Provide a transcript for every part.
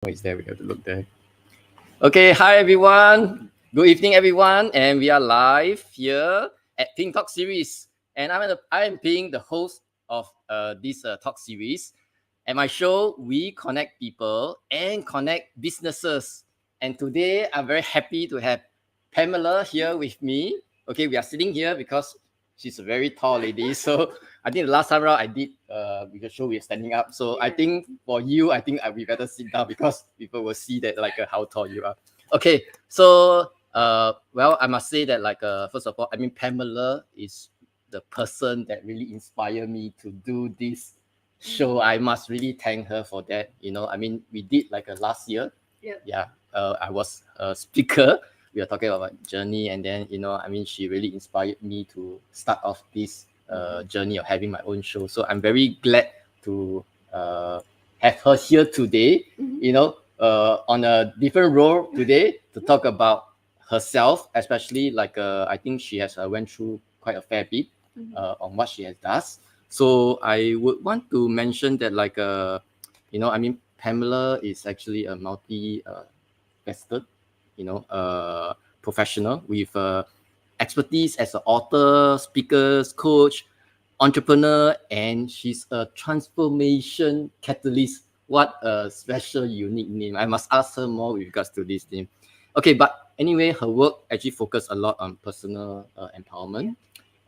It's there. We have to look there. Okay, hi everyone. Good evening, everyone, and we are live here at Ping Talk series. And I am Ping, the host of this talk series. At my show, we connect people and connect businesses. And today, I'm very happy to have Pamela here with me. Okay, we are sitting here because she's a very tall lady. So I think the last time around I did with the show, we are standing up. So I think for you, I think we better sit down because people will see that how tall you are. Okay, so well, I must say that first of all, I mean Pamela is the person that really inspired me to do this show. I must really thank her for that. I mean, we did last year. Yeah. I was a speaker. We are talking about journey, and then I mean, she really inspired me to start off this journey of having my own show. So I'm very glad to have her here today. On a different role today to talk about herself, especially I think she has went through quite a fair bit on what she has does. So I would want to mention that I mean, Pamela is actually a multi-faceted, professional with expertise as an author, speaker, coach, entrepreneur, and she's a transformation catalyst. What a special, unique name. I must ask her more with regards to this name. Okay, but anyway, her work actually focused a lot on personal empowerment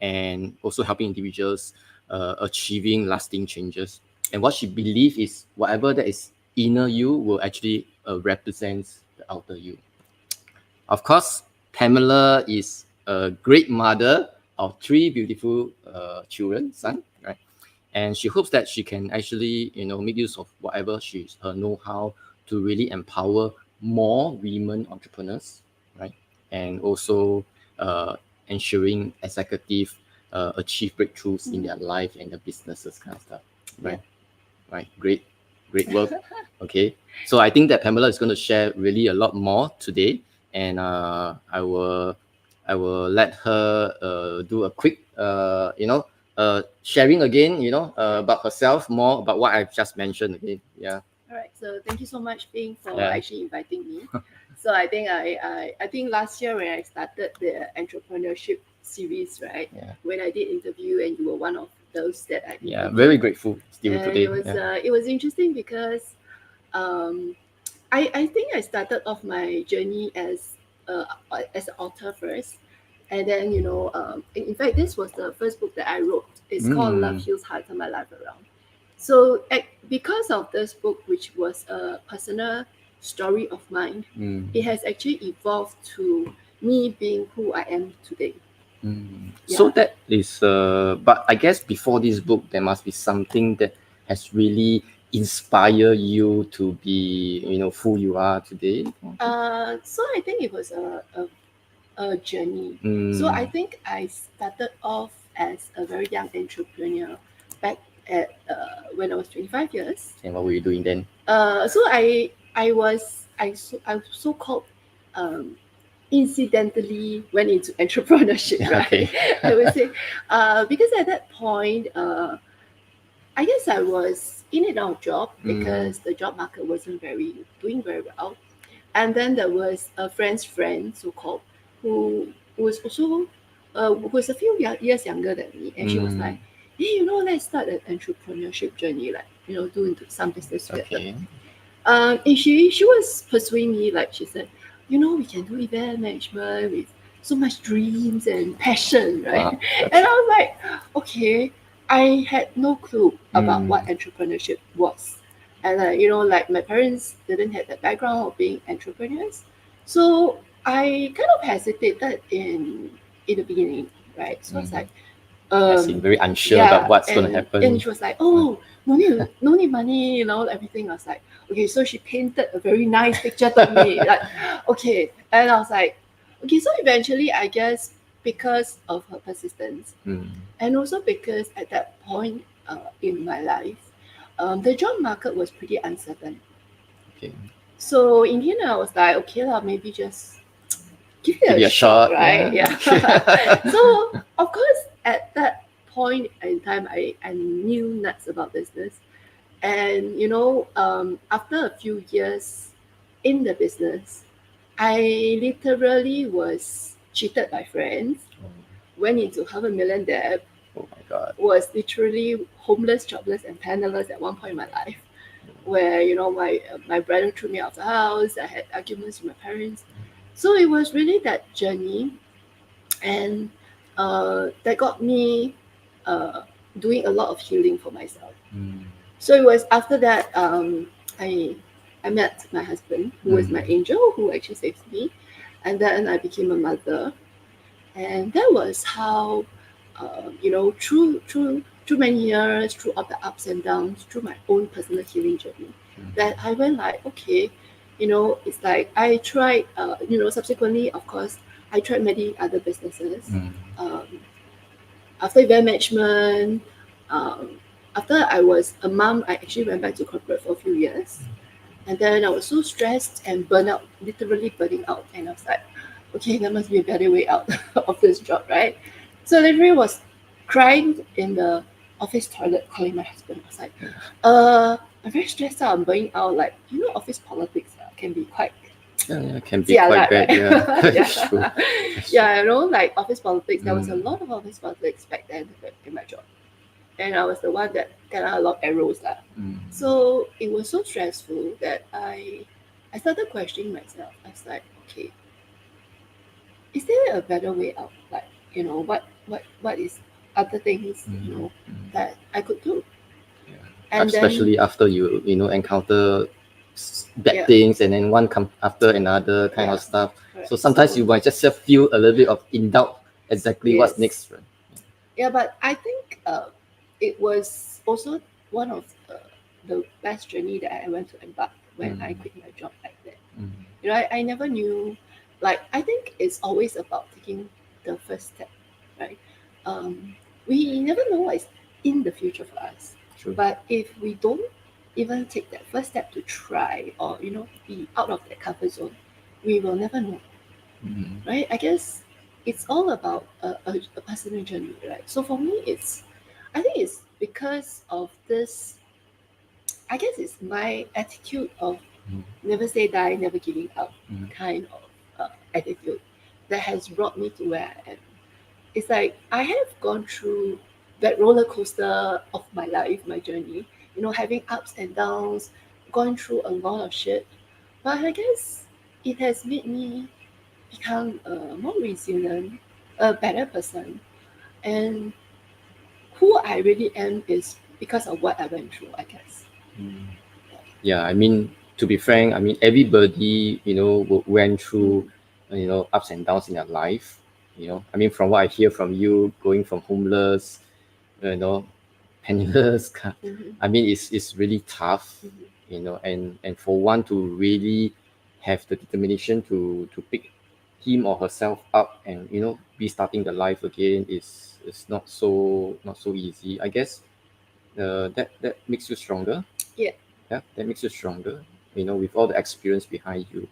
and also helping individuals achieving lasting changes. And what she believes is whatever that is inner you will actually represents the outer you. Of course, Pamela is a great mother of 3 beautiful children, son, right? And she hopes that she can actually, make use of whatever her know-how to really empower more women entrepreneurs, right? And also ensuring executive achieve breakthroughs in their life and their businesses kind of stuff, right? Yeah. Right, great work. Okay, so I think that Pamela is going to share really a lot more today, and I will let her do a quick sharing again, about herself, more about what I've just mentioned again. Yeah. All right. So thank you so much, Ping, for actually inviting me. So I think last year when I started the entrepreneurship series, right? Yeah. When I did interview, and you were one of those that I interviewed. Very grateful still And today. It was interesting because I think I started off my journey as an author first, and then in fact this was the first book that I wrote. It's called Love Heals Heart, Turn My Life Around. So because of this book, which was a personal story of mine, it has actually evolved to me being who I am today. So that is but I guess before this book there must be something that has really inspired you to be who you are today. So I think it was a journey. So I think I started off as a very young entrepreneur back at when I was 25 years. And what were you doing then? So I was so-called incidentally went into entrepreneurship, right? Okay. I would say because at that point I guess I was in and out of job because the job market wasn't doing very well. And then there was a friend's friend, so-called, who was also who was a few years younger than me, and she was like, "Hey, let's start an entrepreneurship journey, do some business together." Okay. And she was pursuing me, like she said, we can do event management with so much dreams and passion, right? Wow. And I was like, okay, I had no clue about what entrepreneurship was. And my parents didn't have the background of being entrepreneurs. So I kind of hesitated in the beginning, right? So I was like, very unsure about what's going to happen. And she was like, oh, no need money, everything. I was like, okay. So she painted a very nice picture to me, like, okay. And I was like, okay. So eventually, I guess because of her persistence, and also because at that point in my life, the job market was pretty uncertain. Okay. So in the end, I was like, okay, maybe just give it a shot, right? Yeah. So of course, at that point in time, I knew nuts about business. And after a few years in the business, I literally was cheated by friends, went into $500,000 debt, Oh my God. was literally homeless, jobless, and penniless at one point in my life, where my brother threw me out of the house. I had arguments with my parents. So it was really that journey, and that got me doing a lot of healing for myself. So it was after that I met my husband, who was my angel, who actually saved me, and then I became a mother, and that was how through many years, through all the ups and downs, through my own personal healing journey, that I went like, okay, it's like I tried, subsequently, of course, I tried many other businesses. After event management, after I was a mom, I actually went back to corporate for a few years. And then I was so stressed and burnt out, literally burning out. And I was like, okay, there must be a better way out of this job, right? So literally was crying in the office toilet, calling my husband. I was like, I'm very stressed out, I'm burning out. Like, office politics can be quite can be quite bad. right? Yeah, Yeah. Yeah, like office politics. There was a lot of office politics back then in my job. And I was the one that got out a lot of arrows. So it was so stressful that I started questioning myself. I was like, okay, is there a better way out? Like, what is other things, that I could do? And especially after you encounter bad Yeah. things, and then one come after another kind of stuff. Correct. So sometimes you might just feel a little bit of in doubt exactly what's Yes. next. Right? Yeah, but I think it was also one of the best journey that I went to embark when I quit my job like that. I never knew, like, I think it's always about taking the first step, right? We never know what is in the future for us. True. But if we don't even take that first step to try, or be out of that comfort zone, we will never know, right? I guess it's all about a personal journey, right? So for me, I think it's because of this. I guess it's my attitude of never say die, never giving up kind of attitude that has brought me to where I am. It's like I have gone through that roller coaster of my life, my journey, having ups and downs, gone through a lot of shit. But I guess it has made me become a more resilient, a better person. And who I really am is because of what I went through, I guess. Yeah, I mean, to be frank, I mean, everybody, went through, ups and downs in their life. I mean, from what I hear from you, going from homeless, penniless, I mean, it's really tough, and for one to really have the determination to pick him or herself up and be starting the life again is not so easy. I guess that makes you stronger. Yeah. That makes you stronger, with all the experience behind you.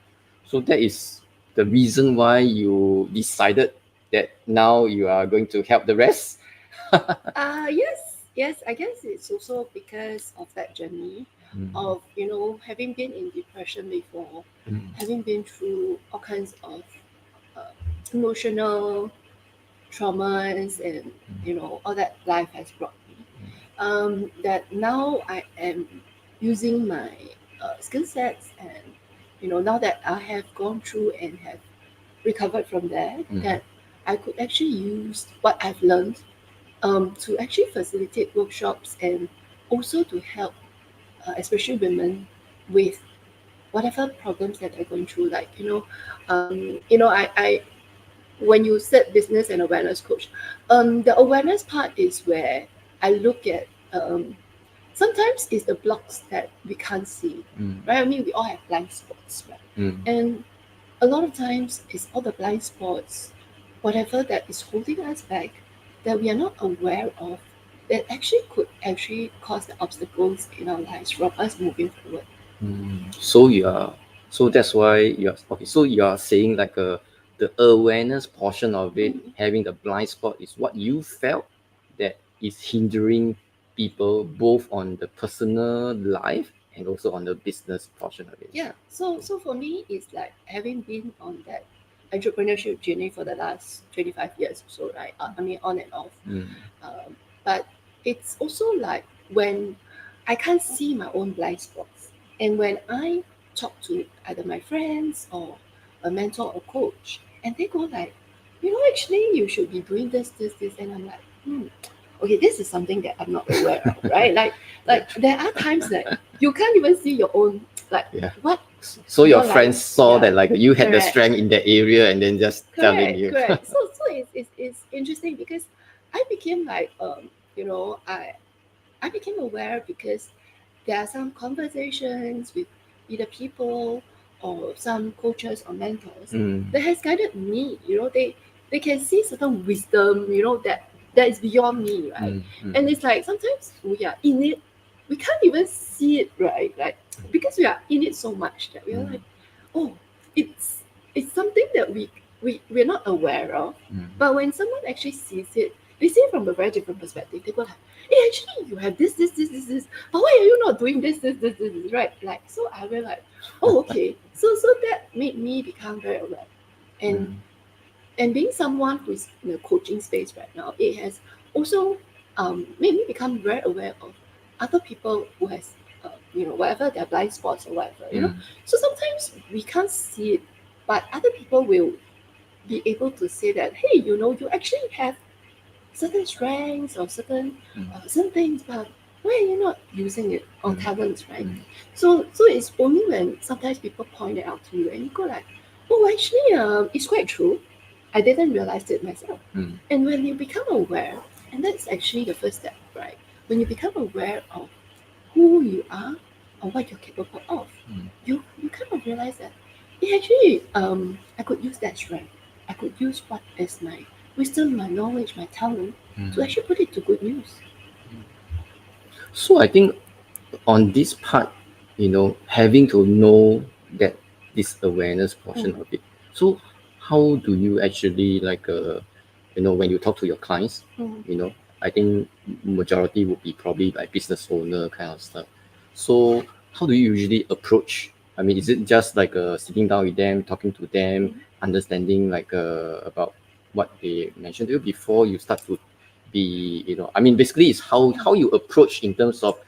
So that is the reason why you decided that now you are going to help the rest. Yes, I guess it's also because of that journey of having been in depression before, having been through all kinds of emotional traumas, and all that life has brought me, that now I am using my skill sets, and now that I have gone through and have recovered from that, that I could actually use what I've learned to actually facilitate workshops, and also to help especially women with whatever problems that they're going through. Like I when you said business and awareness coach, the awareness part is where I look at sometimes it's the blocks that we can't see, right? I mean, we all have blind spots, right? And a lot of times it's all the blind spots, whatever that is holding us back, that we are not aware of, that actually could cause the obstacles in our lives from us moving forward. So that's why you're okay. So you are saying like the awareness portion of it, having the blind spot, is what you felt that is hindering people both on the personal life and also on the business portion of it? Yeah. So for me, it's like having been on that entrepreneurship journey for the last 25 years or so, right? I mean, on and off. But it's also like when I can't see my own blind spots, and when I talk to either my friends or a mentor or coach, and they go like, actually you should be doing this, and I'm like, okay, this is something that I'm not aware of, right? Like there are times that you can't even see your own, like, Yeah. what. So your You're friends like, saw yeah, that like you had the correct. strength in that area and then just telling you. Correct. So it's interesting because I became like I became aware because there are some conversations with either people or some coaches or mentors that has guided me. They can see certain wisdom, that is beyond me, right? And it's like sometimes we are in it, we can't even see it, right? Like because we are in it so much that we're like, oh, it's something that we're not aware of. But when someone actually sees it, they see it from a very different perspective. They go like, hey, actually you have this. But why are you not doing this, right? Like, so I was like, oh, okay. So that made me become very aware. And being someone who's in the coaching space right now, it has also made me become very aware of other people who has whatever their blind spots or whatever. So sometimes we can't see it, but other people will be able to say that, hey, you actually have certain strengths or certain things, but why are you not using it on talents, right? So it's only when sometimes people point it out to you and you go like, oh, actually, it's quite true. I didn't realize it myself. And when you become aware, and that's actually the first step, right? When you become aware of who you are or what you're capable of, you kind of realize that actually I could use that strength. I could use what is my wisdom, my knowledge, my talent to actually put it to good use. So I think on this part, having to know that this awareness portion of it. So how do you actually like when you talk to your clients, I think majority would be probably like business owner kind of stuff. So how do you usually approach? I mean, is it just like sitting down with them, talking to them, understanding like about what they mentioned to you before you start to be, I mean, basically it's how you approach in terms of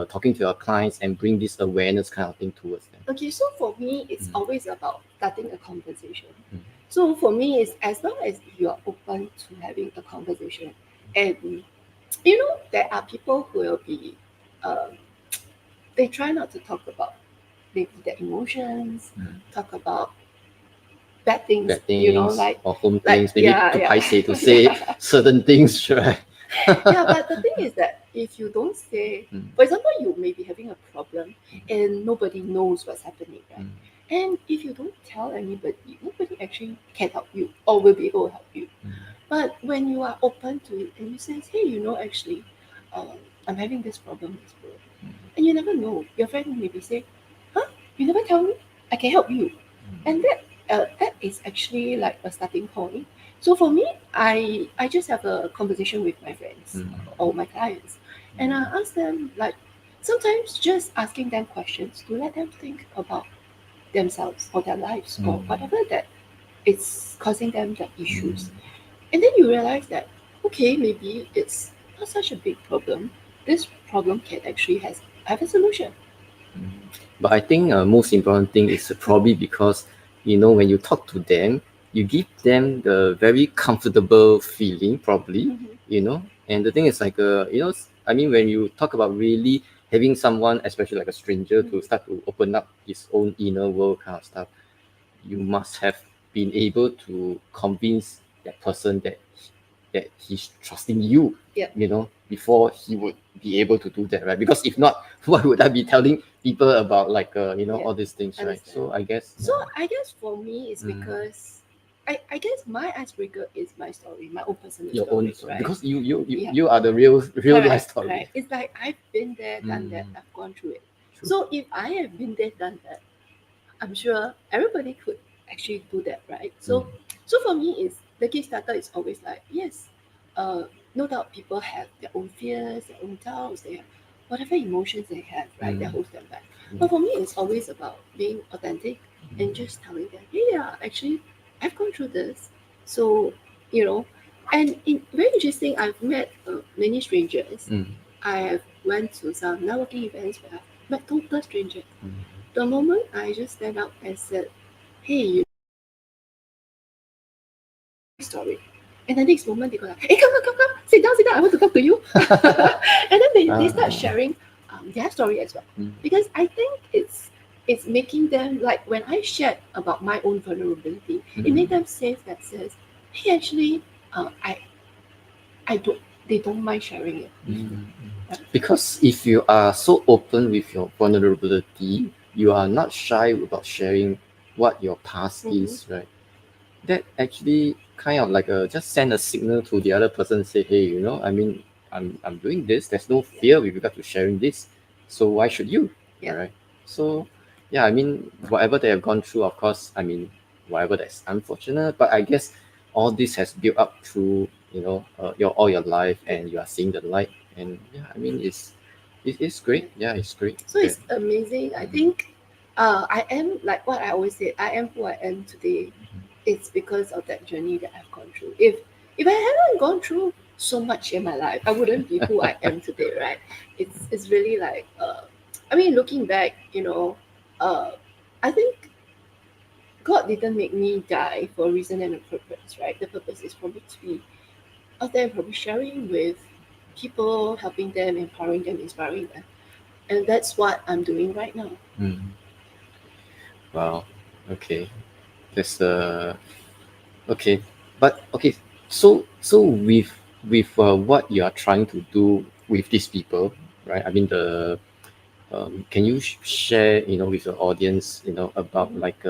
talking to your clients and bring this awareness kind of thing towards them. Okay, so for me, it's always about starting a conversation. So for me, it's as long as you are open to having a conversation, and there are people who will be, they try not to talk about maybe their emotions, talk about bad things, Bad things like or home like things, maybe yeah, to yeah. paise to say certain things, right? Yeah, but the thing is that if you don't say, for example, you may be having a problem and nobody knows what's happening, right? And if you don't tell anybody, nobody actually can help you or will be able to help you. But when you are open to it and you say, hey, actually, I'm having this problem, and you never know, your friend maybe say, huh? You never tell me? I can help you. And that is actually like a starting point. So for me, I just have a conversation with my friends or my clients, and I ask them like sometimes just asking them questions to let them think about themselves or their lives or whatever that is causing them the issues. And then you realize that okay, maybe it's not such a big problem. This problem can actually have a solution. But I think most important thing is probably because when you talk to them, you give them the very comfortable feeling, probably, And the thing is like I mean, when you talk about really having someone, especially like a stranger, to start to open up his own inner world kind of stuff, you must have been able to convince that person that he's trusting you, Yeah. Before he would be able to do that, right? Because if not, why would I be telling people about like all these things, right? Understand. So I guess So I guess for me it's because I guess my icebreaker is my story, my own personal your story, own right? because you Yeah. you are the real life story. Correct. It's like I've been there, done that, I've gone through it. So if I have been there, done that, I'm sure everybody could actually do that, right? So for me, is the Kickstarter is always like, yes, no doubt people have their own fears, their own doubts, they have whatever emotions they have, right? That holds them back. But for me, it's always about being authentic and just telling them, hey, yeah, actually, I've gone through this. So, and very interesting, I've met many strangers. I have went to some networking events where I've met total strangers. The moment I just stand up and said, hey, story. And the next moment they go like, hey, come, sit down, I want to talk to you. And then they start sharing their story as well. Because I think it's making them, like when I shared about my own vulnerability, it made them safe that says, hey, actually, they don't mind sharing it. Because if you are so open with your vulnerability, you are not shy about sharing what your past is, right? That actually kind of like just send a signal to the other person, say, hey, I mean, I'm doing this. There's no fear with regard to sharing this. So why should you? Yeah. Right. So yeah, I mean, whatever they have gone through, of course, I mean, whatever that's unfortunate, but I guess all this has built up through, all your life, and you are seeing the light. And yeah, I mean, it's great. Yeah, it's great. So it's amazing. I think I am, like what I always say, I am who I am today. It's because of that journey that I've gone through. If I hadn't gone through so much in my life, I wouldn't be who I am today, right? It's really like I mean, looking back, I think God didn't make me die for a reason and a purpose, right? The purpose is probably to be out there, probably sharing with people, helping them, empowering them, inspiring them. And that's what I'm doing right now. Wow. Okay. That's okay. But okay. So with what you are trying to do with these people, right? I mean can you share with the audience about like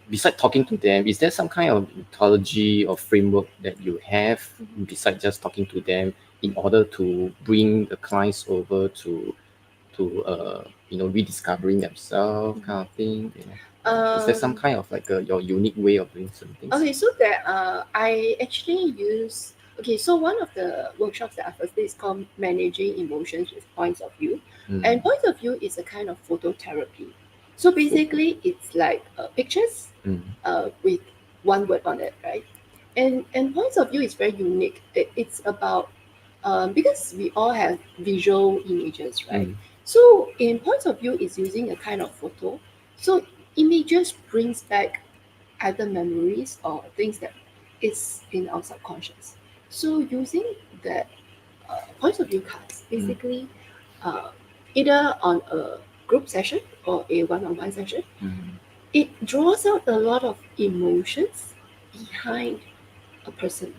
besides talking to them, is there some kind of methodology or framework that you have besides just talking to them in order to bring the clients over to rediscovering themselves, kind of thing? Is there some kind of like your unique way of doing some things? Okay, so that I actually use. Okay, so one of the workshops that I first did is called Managing Emotions with Points of View, and Points of View is a kind of phototherapy. So basically, it's like pictures with one word on it, right? And Points of View is very unique. It's about because we all have visual images, right? So in Points of View, it's using a kind of photo. So images brings back either memories or things that is in our subconscious. So using that Points of View cards, basically either on a group session or a one-on-one session, it draws out a lot of emotions behind a person.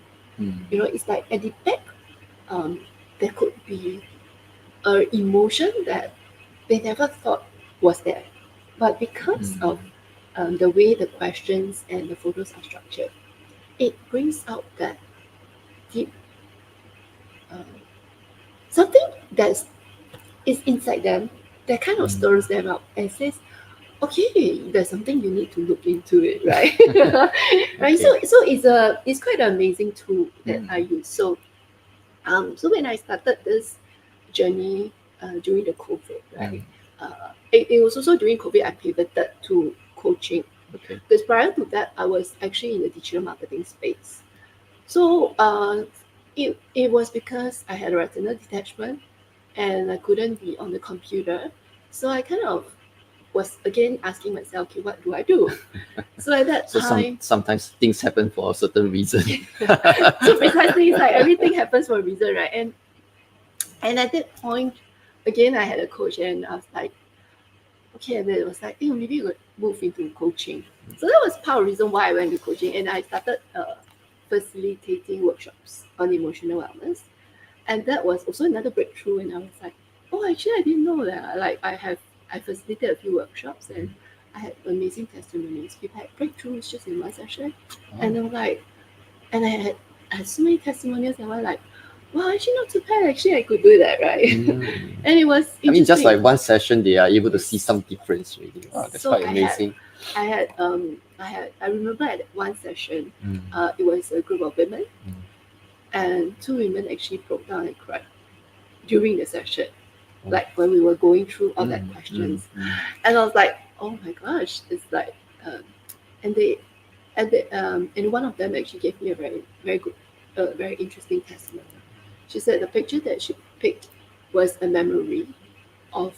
It's like at the back, there could be an emotion that they never thought was there, but because of the way the questions and the photos are structured, it brings out that deep something that is inside them that kind of stirs them up and says, okay, there's something you need to look into it, right? Right. So it's quite an amazing tool that I use. So when I started this journey during the COVID, right? It was also during COVID I pivoted to coaching. Okay. Because prior to that, I was actually in the digital marketing space. So it was because I had a retinal detachment and I couldn't be on the computer. So I kind of was again asking myself, okay, what do I do? So at that time, sometimes things happen for a certain reason. so precisely, it's like everything happens for a reason, right? And at that point, again, I had a coach, and I was like, okay, and then it was like, hey, maybe you could move into coaching. So that was part of the reason why I went to coaching, and I started facilitating workshops on emotional wellness, and that was also another breakthrough. And I was like, oh, actually, I didn't know that. Like, I facilitated a few workshops, and I had amazing testimonies. People had breakthroughs just in one session, and I'm like, and I had so many testimonials, and I was like, wow, actually not too bad. Actually, I could do that, right? And it was I mean, just interesting. like one session, they are able to see some difference, really. Wow, that's So quite amazing. I remember at one session, it was a group of women, and 2 women actually broke down and cried during the session, Oh. like when we were going through all that questions. And I was like, oh my gosh, it's like, and one of them actually gave me a very, very good, very interesting testimony. She said the picture that she picked was a memory of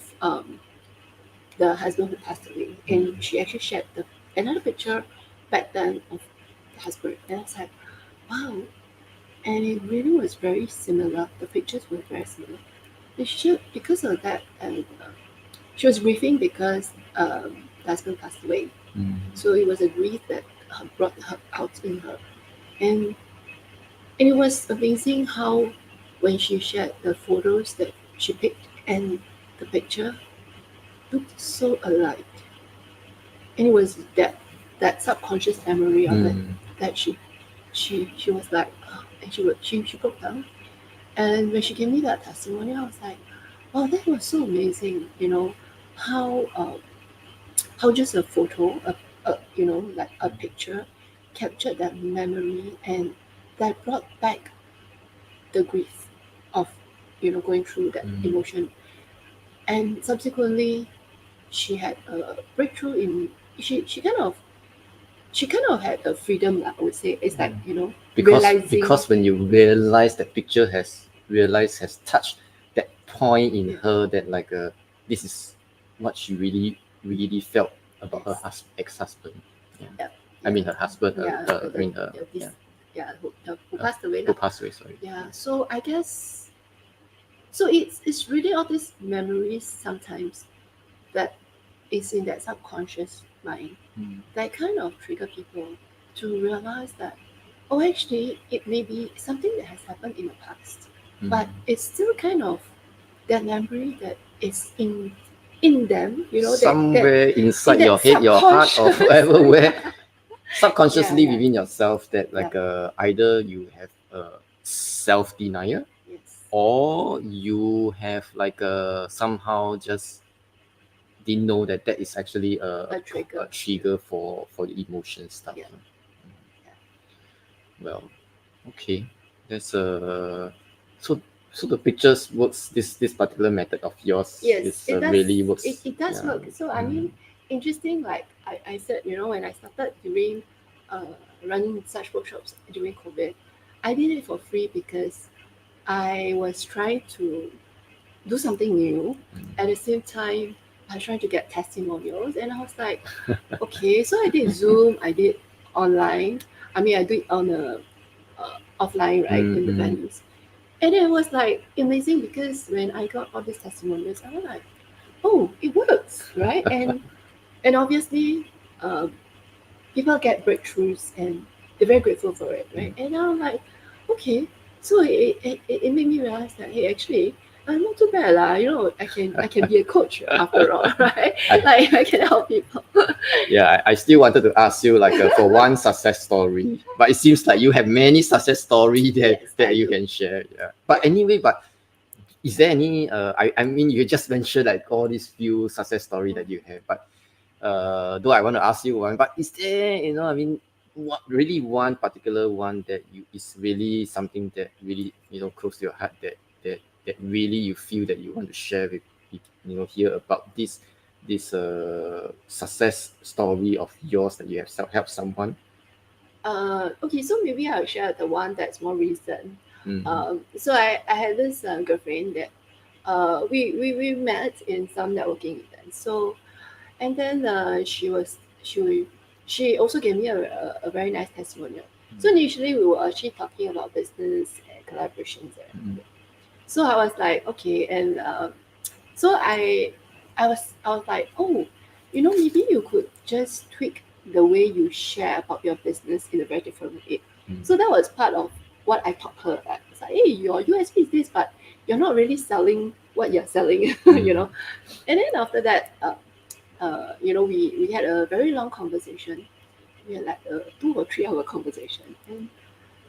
the husband who passed away, and she actually shared another picture back then of the husband, and I was like, wow, and it really was very similar. The pictures were very similar. And because of that, and she was grieving because the husband passed away. So it was a grief that brought her out in her. And it was amazing how when she shared the photos that she picked and the picture looked so alike. And it was that subconscious memory of it that she was like, and she broke down. And when she gave me that testimony, I was like, oh, that was so amazing, how just a photo, like a picture, captured that memory, and that brought back the grief of, going through that emotion. And subsequently, she had a breakthrough in she kind of had a freedom, I would say. It's like, realizing. Because when you realize that picture has touched that point in her, that like this is what she really really felt about her ex-husband. I mean her husband. Who passed away. Who passed away? Sorry. So I guess, so it's really all these memories sometimes that is in that subconscious mind that kind of trigger people to realize that, oh, actually it may be something that has happened in the past, but it's still kind of that memory that is in them, somewhere inside your head, your heart, or whatever, where subconsciously within yourself, that like either you have self-denial, or you have like somehow just didn't know that is actually a trigger for the emotion stuff. Well, okay, that's so the pictures works. This particular method of yours really works. It does work. So I mean, interesting. Like I said, when I started doing running such workshops during COVID, I did it for free because I was trying to do something new. At the same time, I was trying to get testimonials, and I was like, okay, so I did Zoom, I did online. I mean, I do it on a offline, right, in the venues. And it was like amazing because when I got all these testimonials, I was like, oh, it works, right? and obviously, people get breakthroughs and they're very grateful for it, right? And I'm like, okay, so it made me realize that, hey, actually, I'm not too bad, lah. I can be a coach after all, right? I can help people. I still wanted to ask you like for one success story, but it seems like you have many success stories that you can share. But anyway, is there any? I mean, you just mentioned like all these few success stories that you have, but though I want to ask you one, but is there, I mean, really one particular one that is really something that really close to your heart, that really you feel that you want to share with people, hear about this success story of yours that you have helped someone? Okay, so maybe I'll share the one that's more recent. So I had this girlfriend that we met in some networking events. So, and then she also gave me a very nice testimonial. So initially we were actually talking about business and collaborations and everything. So I was like, okay, and so I was like, oh, maybe you could just tweak the way you share about your business in a very different way. So that was part of what I taught her. It's like, hey, your USP is this, but you're not really selling what you're selling, And then after that, we had a very long conversation. We had like a 2 or 3 hour conversation, and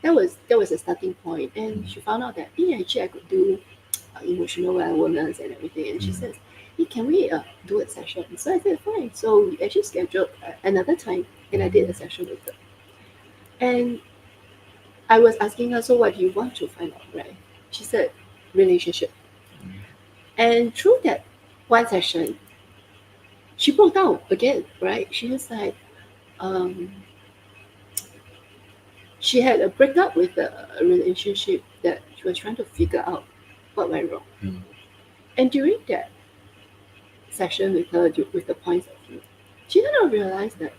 that was a starting point. And she found out that, hey, actually I could do emotional wellness and everything. And she says, hey, can we do a session? So I said, fine. So we actually scheduled another time, and I did a session with her. And I was asking her, so what do you want to find out, right? She said, relationship. And through that one session, she broke down again, right? She was like, she had a breakup with a relationship that she was trying to figure out what went wrong. And during that session with her, with the points of view, she kind of realized that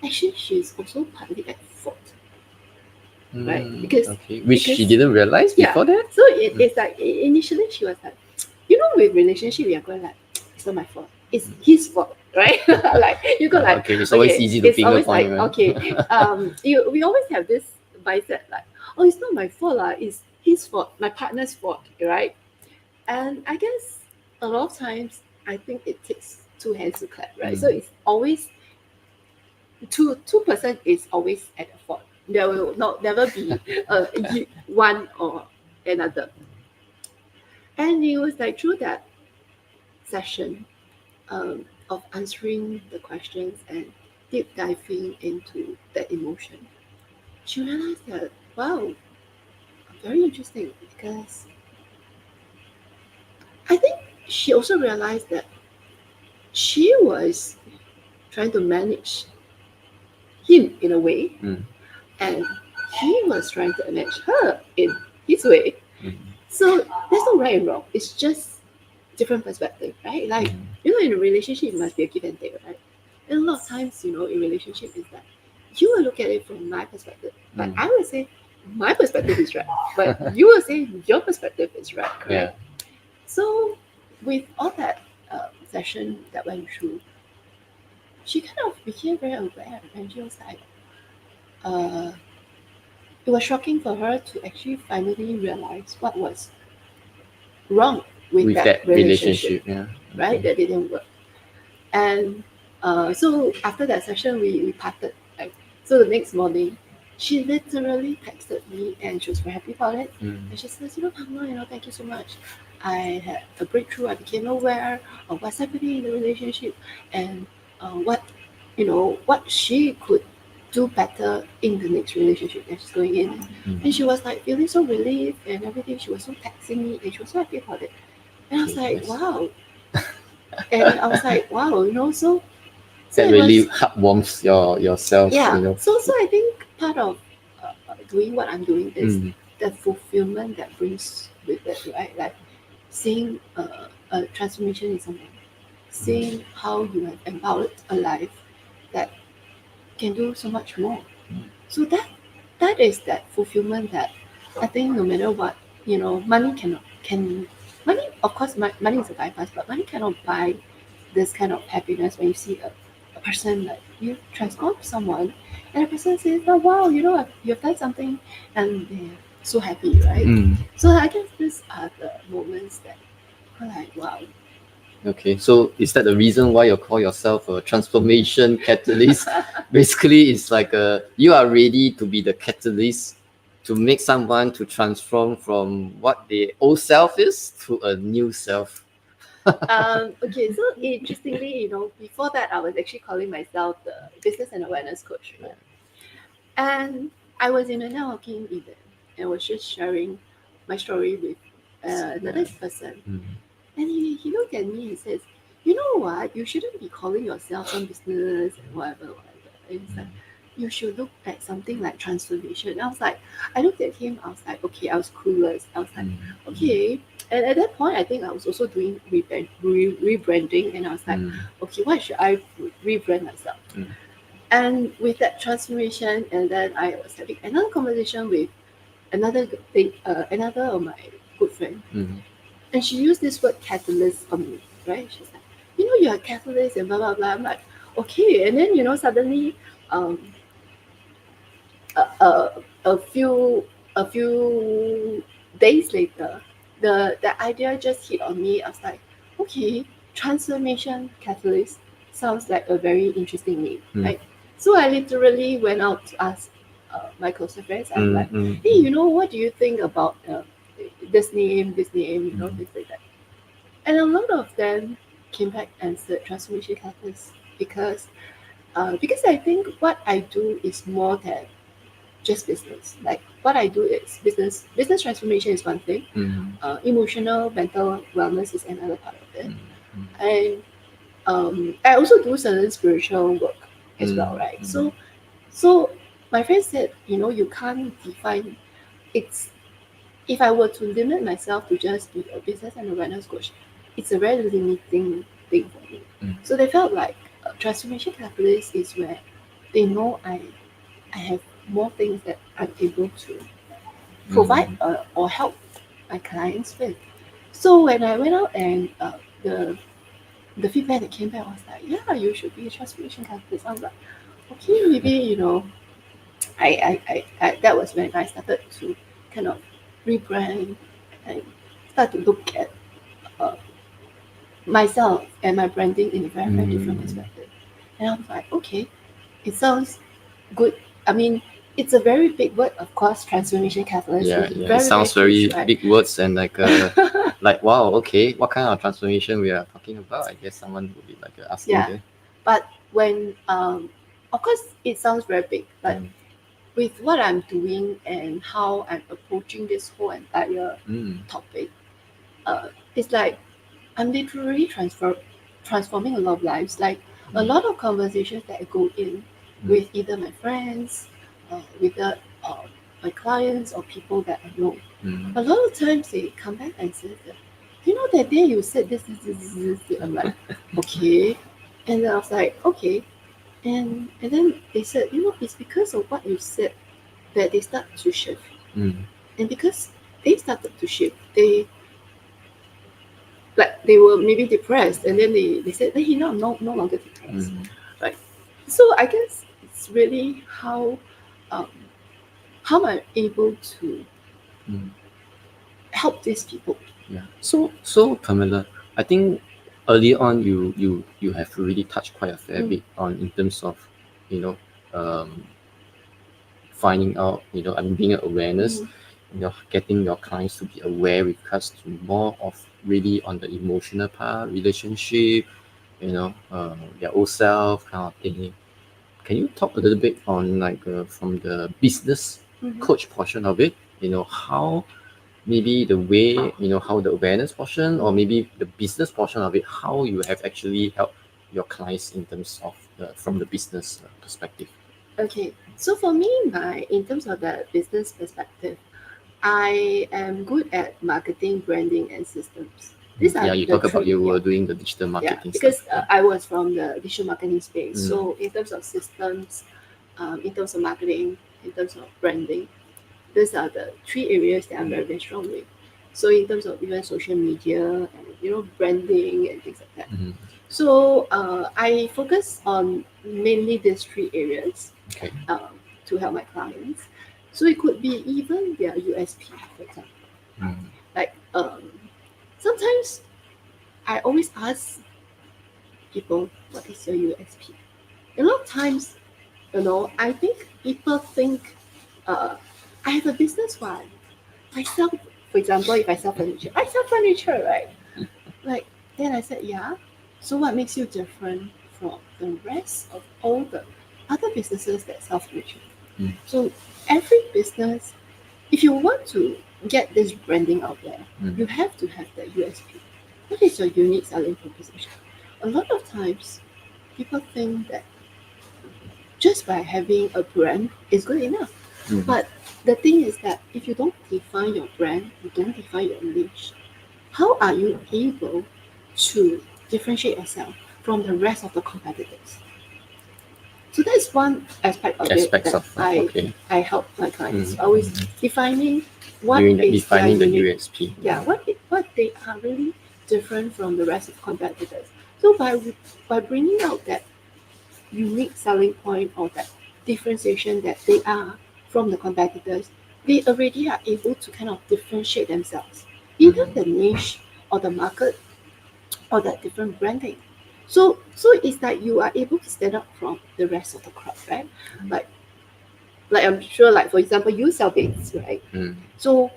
actually she's also partly at fault. Right? Because which she didn't realize before that. So it's like initially she was like, with relationship we are going like, it's not my fault, it's his fault, right? Like you go like, it's always easy to finger point, right? We always have this mindset like, oh, it's not my fault, it's his fault, my partner's fault, right? And I guess a lot of times I think it takes two hands to clap, right? So it's always two person is always at the fault. There will never be one or another. And it was like through that session of answering the questions and deep diving into the emotion, she realized that, wow, very interesting, because I think she also realized that she was trying to manage him in a way, and he was trying to manage her in his way. So there's no right and wrong. It's just different perspective, right? Like, in a relationship, it must be a give and take, right? And a lot of times, in relationship is that you will look at it from my perspective, but I will say my perspective is right, but you will say your perspective is right, correct? Yeah. So with all that session that went through, she kind of became very aware, and she was like, it was shocking for her to actually finally realize what was wrong with that relationship, right? That didn't work. And so after that session, we parted. Right? So the next morning, she literally texted me, and she was very happy about it. And she says, Pamela, thank you so much. I had a breakthrough. I became aware of what's happening in the relationship, and what she could do better in the next relationship that she's going in. And she was like feeling so relieved and everything. She was so texting me, and she was so happy about it. And I was like, wow. And I was like, wow, so that really warms yourself. Yeah. So I think part of doing what I'm doing is the fulfillment that brings with it, right? Like seeing a transformation in someone, seeing how you have empowered a life that can do so much more. So that is that fulfillment that I think no matter what, money money, of course, money is a bypass, but money cannot buy this kind of happiness when you see a person, like you transform someone and a person says, oh wow, you've done something, and they're so happy, right? So I guess these are the moments that are like, wow. Okay, so is that the reason why you call yourself a transformation catalyst? Basically, it's like you are ready to be the catalyst to make someone to transform from what the old self is to a new self. Okay, so interestingly, before that, I was actually calling myself the business and awareness coach. Right? And I was in a networking event and was just sharing my story with another person. And he looked at me and says, you know what, you shouldn't be calling yourself some business and whatever. And he's like, you should look at something like transformation. And I was like, I looked at him, I was like, okay, I was clueless. I was like, okay. And at that point, I think I was also doing rebranding. And I was like, okay, why should I rebrand myself? And with that transformation, and then I was having another conversation with another of my good friend. And she used this word catalyst on me, right? She's like, you're a catalyst and blah, blah, blah. I'm like, okay. And then, suddenly, a few days later, the idea just hit on me. I was like, okay, transformation catalyst sounds like a very interesting name, right? So I literally went out to ask my closer friends. I'm like, hey, what do you think about this name, things like that. And a lot of them came back and said transformation catalyst because I think what I do is more than just business. Like what I do is business transformation is one thing. Emotional, mental wellness is another part of it. And I also do certain spiritual work as well, right? So my friend said, you can't define it's. If I were to limit myself to just be a business and a wellness coach, it's a very limiting thing for me. So they felt like transformation catalyst is where they know I have more things that I'm able to provide or help my clients with. So when I went out and the feedback that came back was like, yeah, you should be a transformation catalyst. I was like, okay, maybe I that was when I started to kind of rebrand and start to look at myself and my branding in a very, very different perspective. And I was like, okay, it sounds good. I mean, it's a very big word, of course, transformation catalyst. Yeah, It's it sounds very huge, right? big words and like like wow, okay, what kind of transformation we are talking about? I guess someone would be like asking Yeah. there. But when of course it sounds very big, but with what I'm doing and how I'm approaching this whole entire topic, it's like I'm literally transforming a lot of lives. Like a lot of conversations that I go in with either my friends, with my clients or people that I know. A lot of times they come back and say that, that day you said this. I'm like, okay. And then I was like, okay. And then they said, it's because of what you said that they start to shift. And because they started to shift, they were maybe depressed, and then they said that he no longer depressed. Right. So I guess it's really how am I able to help these people. Yeah. So Pamela, I think earlier on you have really touched quite a fair bit on in terms of, finding out, I mean being an awareness, getting your clients to be aware with regards to more of really on the emotional part, relationship, their old self kind of thing. Can you talk a little bit on like from the business coach portion of it? How maybe the way, how the awareness portion or maybe the business portion of it, how you have actually helped your clients in terms of from the business perspective. Okay, so for me, in terms of the business perspective, I am good at marketing, branding, and systems. These are you the talk about three- you were yeah. doing the digital marketing because stuff. I was from the digital marketing space. So in terms of systems, in terms of marketing, in terms of branding, these are the three areas that I'm very, very strong with. So in terms of even social media and branding and things like that. So I focus on mainly these three areas Okay. to help my clients. So it could be even their USP, for example. Like sometimes I always ask people, what is your USP? A lot of times, I think people think I have a business one. I sell, for example, if I sell furniture, right? Like, then I said, yeah. So what makes you different from the rest of all the other businesses that sell furniture? So every business, if you want to get this branding out there, you have to have the USP. What is your unique selling proposition? A lot of times, people think that just by having a brand is good enough. But the thing is that if you don't define your brand, you don't define your niche, how are you able to differentiate yourself from the rest of the competitors? So that's one aspect of it that I help my clients. Always defining what is defining their the unique, USP. yeah, what they are really different from the rest of competitors. So by bringing out that unique selling point or that differentiation that they are from the competitors, they already are able to kind of differentiate themselves, either the niche or the market or that different branding. So it's like you are able to stand out from the rest of the crowd, right? Like I'm sure, like for example, you sell beds, right? So,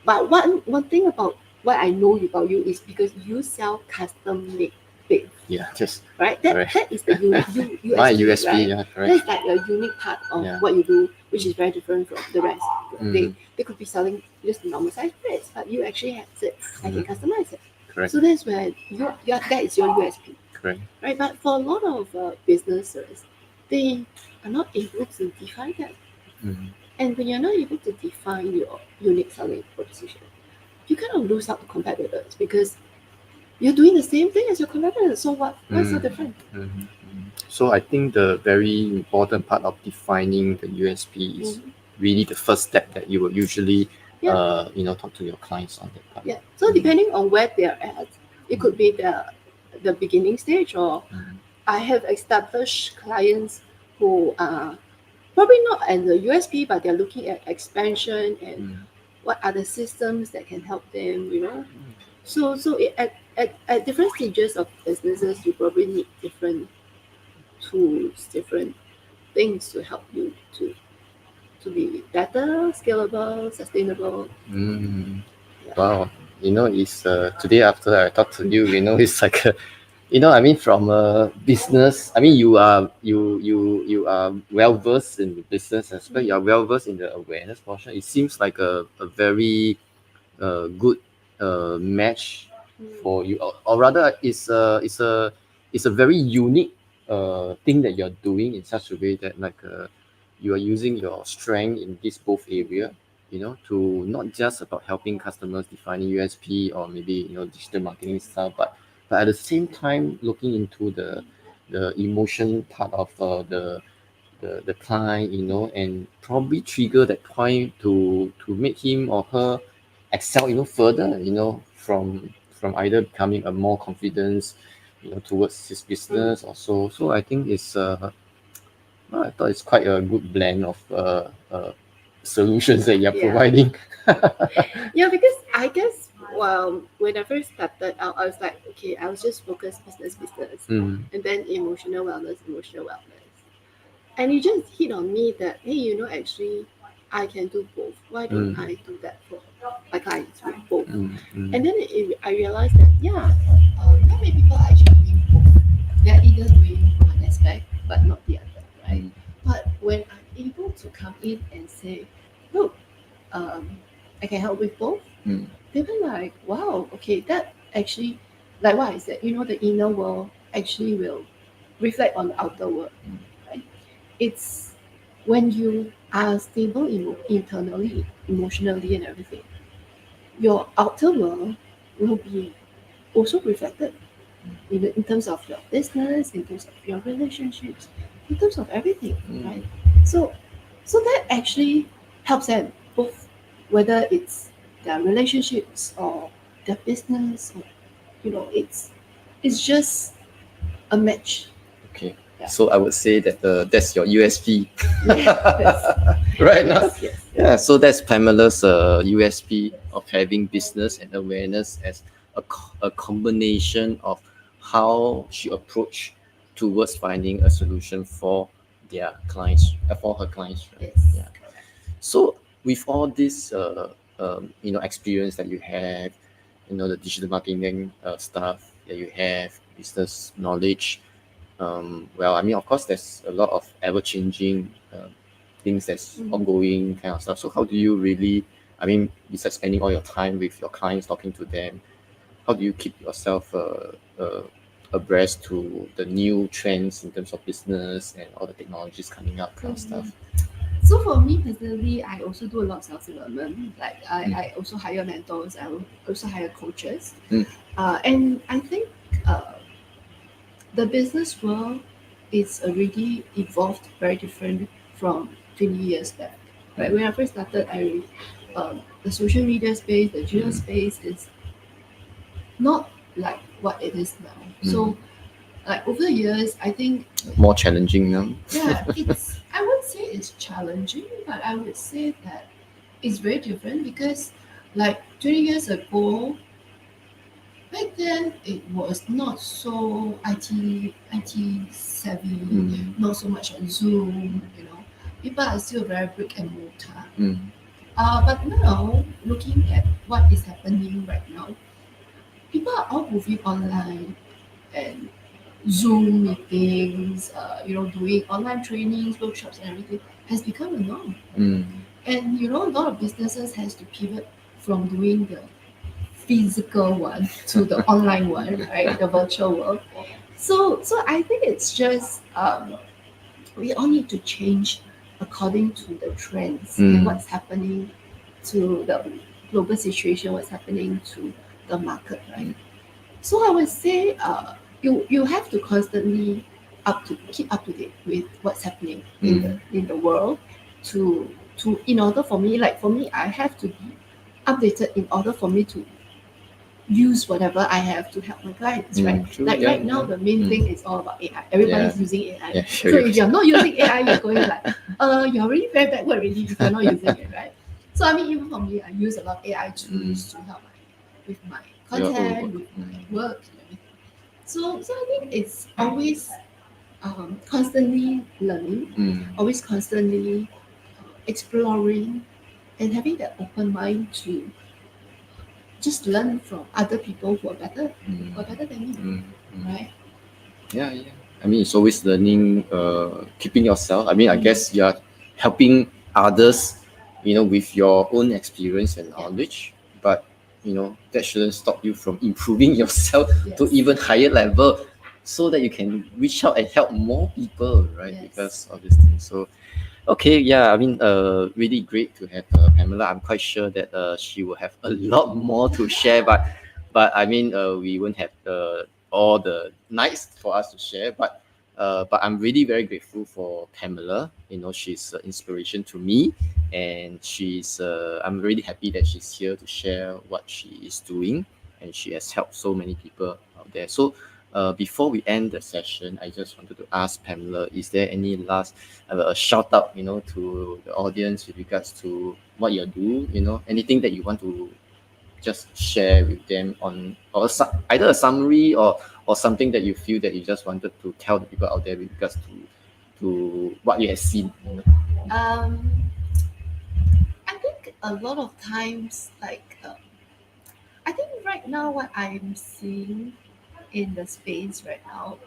but one thing about what I know about you is because you sell custom made beds. Yeah, just right. That is the USP, my USP. right? Yeah, correct. That's like a unique part of what you do. which is very different from the rest. They could be selling just normal size breads, but you actually have said, I can customize it. Correct. So that's where that is your USP. Correct. Right, but for a lot of businesses, they are not able to define that. And when you're not able to define your unique selling proposition, you kind of lose out to competitors because you're doing the same thing as your competitors. So what's so different? So I think the very important part of defining the USP is really the first step that you will usually talk to your clients on that part. Yeah. So depending on where they're at, it could be the beginning stage, or I have established clients who are probably not at the USP, but they're looking at expansion and what are the systems that can help them, So at different stages of businesses, you probably need different tools, different things to help you to be better, scalable, sustainable. Wow, it's today after I talk to you, it's like from a business. You are well versed in the business as well. You are well versed in the awareness portion. It seems like a very good match for you, or rather, it's a very unique thing that you're doing in such a way that you are using your strength in this both area, to not just about helping customers defining USP or maybe digital marketing stuff, but at the same time looking into the emotion part of the client, and probably trigger that point to make him or her excel further, from either becoming a more confidence, towards his business or so. So I think it's I thought it's quite a good blend of solutions that you're providing. Yeah, because I guess when I first started out, I was like, okay, I was just focused business, and then emotional wellness. And it just hit on me that, hey, actually, I can do both. Why don't I do that for my clients with both? And then I realized that, not many people are actually doing both. They're either doing one aspect, but not the other, right? But when I'm able to come in and say, look, I can help with both, they were like, wow, okay, that actually, like what I said, the inner world actually will reflect on the outer world. Right? It's when you are stable internally, emotionally, and everything, your outer world will be also reflected in terms of your business, in terms of your relationships, in terms of everything, right? So that actually helps them both, whether it's their relationships or their business, or it's just a match. Okay. Yeah. So I would say that that's your USP. Yes. Right now. Yes. Yeah. So that's Pamela's USP of having business and awareness as a combination of how she approach towards finding a solution for their clients, for her clients. Right? Yes. Yeah. So with all this experience that you have, the digital marketing stuff that you have, business knowledge, of course there's a lot of ever-changing things that's ongoing kind of stuff. So how do you really, besides spending all your time with your clients, talking to them, how do you keep yourself abreast to the new trends in terms of business and all the technologies coming up kind of stuff? So for me personally, I also do a lot of self-development. Like I also hire mentors. I also hire coaches. And I think the business world is already evolved very different from 20 years back. Right? When I first started, the social media space, the digital space is not like what it is now. So like over the years, I think more challenging now. Yeah, I would say it's challenging, but I would say that it's very different because like 20 years ago, back then it was not so IT savvy, not so much on Zoom, People are still very brick and mortar. But now, looking at what is happening right now, people are all moving online, and Zoom meetings, doing online trainings, workshops, and everything has become a norm. And a lot of businesses has to pivot from doing the physical one to the online one, right? The virtual world. So I think it's just we all need to change according to the trends and what's happening to the global situation, what's happening to the market, right? So I would say you have to constantly keep up to date with what's happening in the world to in order for me, like for me, I have to be updated in order for me to use whatever I have to help my clients, right? True, Like yeah, right now, the main thing is all about AI. Everybody's using AI. Yeah, So if you're not using AI, you're going like, you're already very backward already if you're not using it, right? So I mean, even for me, I use a lot of AI tools to help with my Your own content, work. with my work, and everything. So I think it's always constantly learning, always constantly exploring, and having that open mind to just learn from other people who are better than me, right? Yeah. I mean, it's always learning, keeping yourself. I mean, I guess you're helping others, with your own experience and knowledge. But that shouldn't stop you from improving yourself to Yes. even higher level, so that you can reach out and help more people, right? Yes. Because of this thing. So, okay, yeah. I mean, really great to have Pamela. I'm quite sure that she will have a lot more to share, but I mean, we won't have all the nights for us to share. But I'm really very grateful for Pamela. She's inspiration to me, and I'm really happy that she's here to share what she is doing, and she has helped so many people out there. So, before we end the session, I just wanted to ask Pamela, is there any last a shout out, to the audience with regards to what you do, anything that you want to just share with them on, or either a summary or something that you feel that you just wanted to tell the people out there with regards to what you have seen. I think a lot of times, like, I think right now what I'm seeing in the space right now,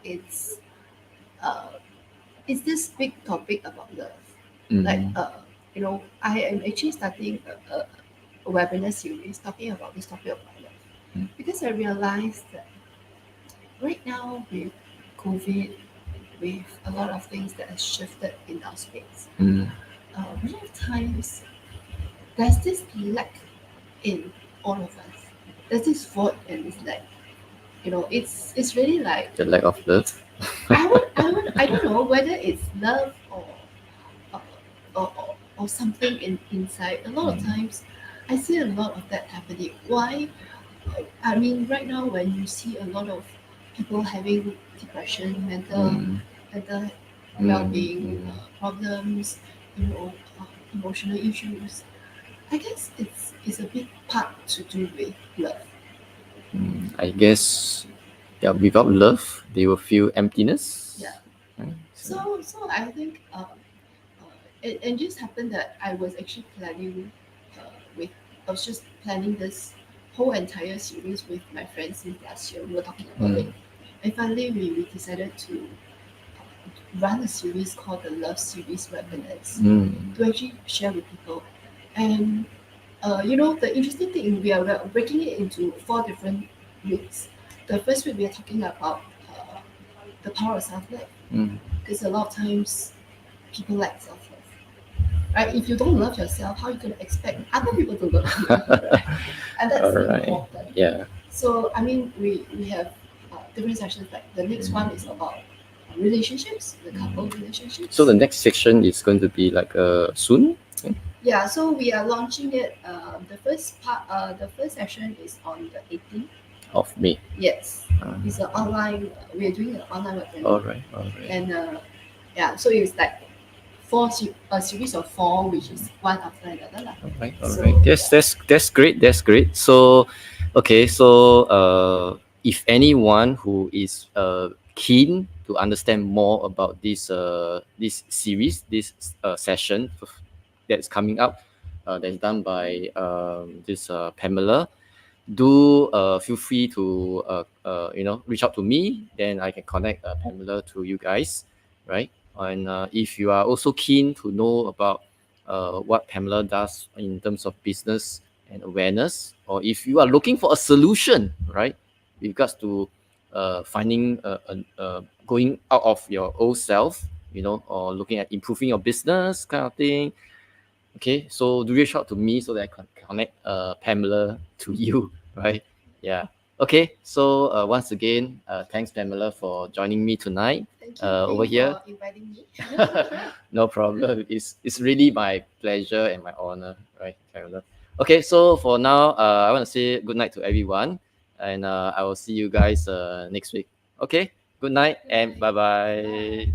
uh, it's this big topic about love. Like, I am actually starting a webinar series talking about this topic about love because I realized that right now with COVID, with a lot of things that has shifted in our space, a lot of times there's this lack in all of us. There's this void and it's like, it's really like The lack of love. I don't know whether it's love or or something inside. A lot of times I see a lot of that happening. Why? I mean, right now when you see a lot of people having depression, mental well-being problems, you know, emotional issues, I guess it's a big part to do with love. I guess, yeah, without love, they will feel emptiness. Yeah. Right? So I think it just happened that I was actually planning with I was just planning this whole entire series with my friends since last year. We were talking about it, and finally we decided to run a series called the Love Series webinars to actually share with people. And the interesting thing, we are breaking it into 4 different weeks. The first week we are talking about the power of self-love, because a lot of times people lack self-love. Right? If you don't love yourself, how are you going to expect other people to love you? Right? And that's Alright. important. Yeah. So I mean, we have different sessions. Like the next one is about relationships, the couple relationships. So the next section is going to be like soon. Yeah, so we are launching it. The first session is on the 18th of May. Yes, it's an online. We are doing an online webinar. Alright. And yeah, so it's like a series of 4, which is one after another lah. Alright. So, That's great. That's great. So, okay. So, if anyone who is keen to understand more about this series, this session that's coming up, that's done by this Pamela. do feel free to reach out to me. Then I can connect Pamela to you guys, right? And if you are also keen to know about what Pamela does in terms of business and awareness, or if you are looking for a solution, right, with regards to finding going out of your old self, or looking at improving your business kind of thing. Okay, so do reach out to me so that I can connect Pamela to you, right? Yeah. Okay, so once again, thanks Pamela for joining me tonight. Thank you. Over here. For inviting me. No problem. It's really my pleasure and my honor, right, Pamela? Okay, so for now, I want to say good night to everyone, and I will see you guys next week. Okay, good night and bye bye.